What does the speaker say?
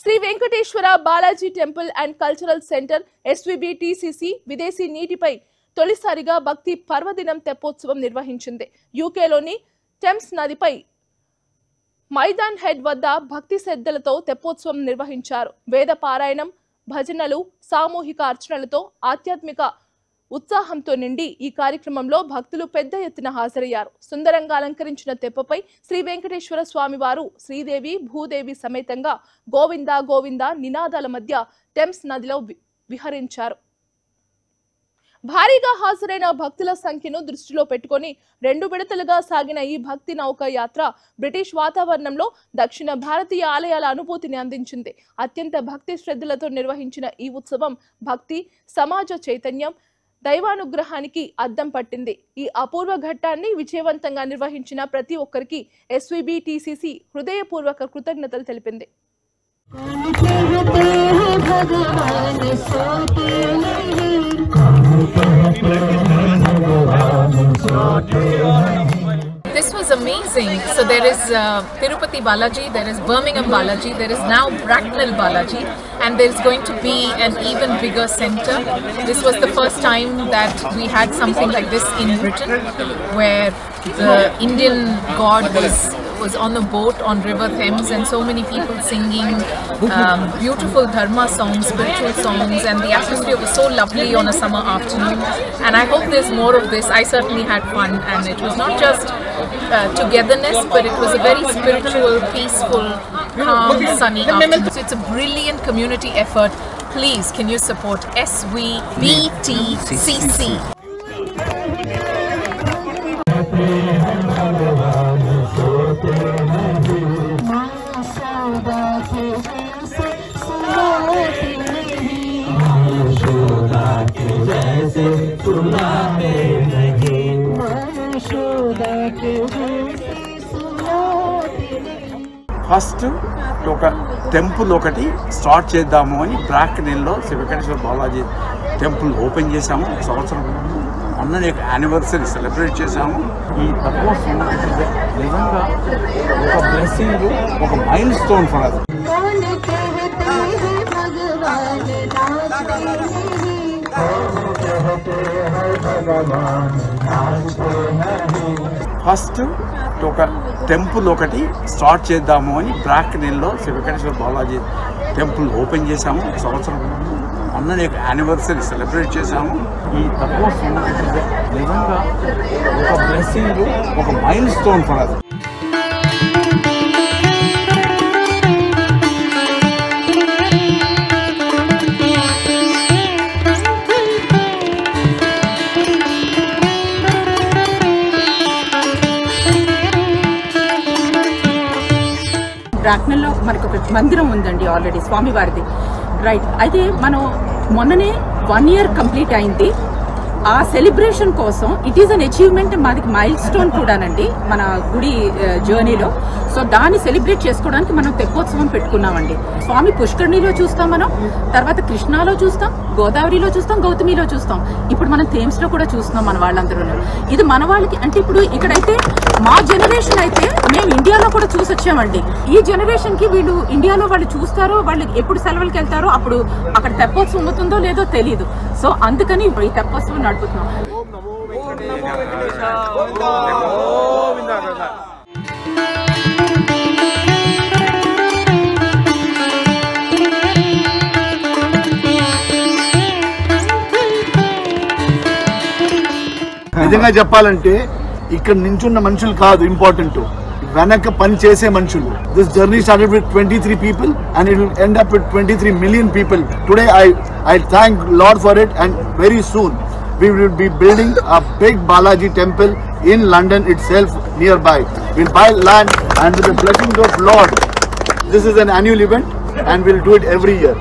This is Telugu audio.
Shri Venkateswara Balaji temple and cultural centre SVBTCC విదేశీ నీటిపై తొలిసారిగా భక్తి పర్వదినం తెప్పోత్సవం నిర్వహించింది. యూకేలోని థెమ్స్ నదిపై మైదాన్ హెడ్ వద్ద భక్తి శ్రద్ధలతో తెప్పోత్సవం నిర్వహించారు. వేద పారాయణం, భజనలు, సామూహిక అర్చనలతో ఆధ్యాత్మిక ఉత్సాహంతో నిండి ఈ కార్యక్రమంలో భక్తులు పెద్ద ఎత్తున హాజరయ్యారు. సుందరంగా అలంకరించిన తెప్పపై శ్రీ వెంకటేశ్వర స్వామి వారు శ్రీదేవి, భూదేవి సమేతంగా గోవింద గోవింద నినాదాల మధ్య థెమ్స్ నదిలో విహరించారు. భారీగా హాజరైన భక్తుల సంఖ్యను దృష్టిలో పెట్టుకొని 2 విడతలుగా సాగిన ఈ భక్తి నౌక యాత్ర బ్రిటిష్ వాతావరణంలో దక్షిణ భారతీయ ఆలయాల అనుభూతిని అందించింది. అత్యంత భక్తి శ్రద్ధలతో నిర్వహించిన ఈ ఉత్సవం భక్తి, సమాజ చైతన్యం, దైవానుగ్రహానికి అద్దం పట్టింది. ఈ అపూర్వ ఘట్టాన్ని విజయవంతంగా నిర్వహించిన ప్రతి ఒక్కరికి SVBTCC హృదయపూర్వక కృతజ్ఞతలు తెలిపింది. This was amazing. So there is Tirupati Balaji, there is Birmingham Balaji, there is now Bracknell Balaji, and there is going to be an even bigger center. This was the first time that we had something like this in Britain, where the Indian god was on the boat on River Thames, and so many people singing beautiful dharma songs, spiritual songs, and the atmosphere was so lovely on a summer afternoon. And I hope there's more of this. I certainly had fun, and it was not just togetherness, but it was a very spiritual, peaceful, calm, sunny afternoon. So it's a brilliant community effort. Please, can you support SVBTCC? First ఒక టెంపుల్ ఒకటి స్టార్ట్ చేద్దాము అని బ్రాక్నెల్లో శ్రీ వెంకటేశ్వర బాలాజీ టెంపుల్ ఓపెన్ చేశాము. సంవత్సరం మొన్ననే యానివర్సరీ సెలబ్రేట్ చేశాము. ఈ తపోత్సవం నిజంగా ఒక బ్లెస్సింగ్, ఒక milestone for us. First ఒక టెంపుల్ ఒకటి స్టార్ట్ చేద్దాము అని బ్రాక్నెల్లో శ్రీ వెంకటేశ్వర బాలాజీ టెంపుల్ ఓపెన్ చేశాము. సంవత్సరం మొన్ననే యానివర్సరీ సెలబ్రేట్ చేశాము. ఈ తపోత్సవం నిజంగా ఒక బ్లెస్సింగ్, ఒక మైల్ స్టోన్ ఫర్ అస్. బ్రాక్నెల్లో మనకు ఒక మందిరం ఉందండి ఆల్రెడీ స్వామివారిది, రైట్. అయితే మనం మొన్ననే 1 year కంప్లీట్ అయింది. ఆ సెలబ్రేషన్ కోసం ఇట్ ఈస్ అన్ అచీవ్మెంట్, మాదికి మైల్ స్టోన్ కూడానండి మన గుడి జర్నీలో. సో దాన్ని సెలబ్రేట్ చేసుకోవడానికి మనం తెప్పోత్సవం పెట్టుకున్నామండి. స్వామి పుష్కరిణిలో చూస్తాం, మనం తర్వాత కృష్ణాలో చూస్తాం, గోదావరిలో చూస్తాం, గౌతమిలో చూస్తాం, ఇప్పుడు మనం థేమ్స్లో కూడా చూస్తున్నాం మన వాళ్ళందరూ. ఇది మన వాళ్ళకి అంటే ఇప్పుడు ఇక్కడైతే మా జనరేషన్ అయితే మేము ఇండియాలో కూడా చూసి వచ్చామండి. ఈ జనరేషన్కి వీళ్ళు ఇండియాలో వాళ్ళు చూస్తారో, వాళ్ళు ఎప్పుడు సెలవులకి వెళ్తారో అప్పుడు అక్కడ తెప్పోత్సవం అవుతుందో లేదో తెలియదు. సో అందుకని ఈ తెప్పోత్సవం నడుపుతున్నాం. నిజంగా చెప్పాలంటే ఇక్కడ నించున్న మనుషులు కాదు ఇంపార్టెంట్, వెనక పని చేసే మనుషులు. This journey started with 23 people and it will end up with 23 million people. Today I thank Lord for it, and very soon we will be building a big Balaji temple in London itself nearby. We'll buy land, and with the blessings of Lord, this is an annual event and we'll do it every year.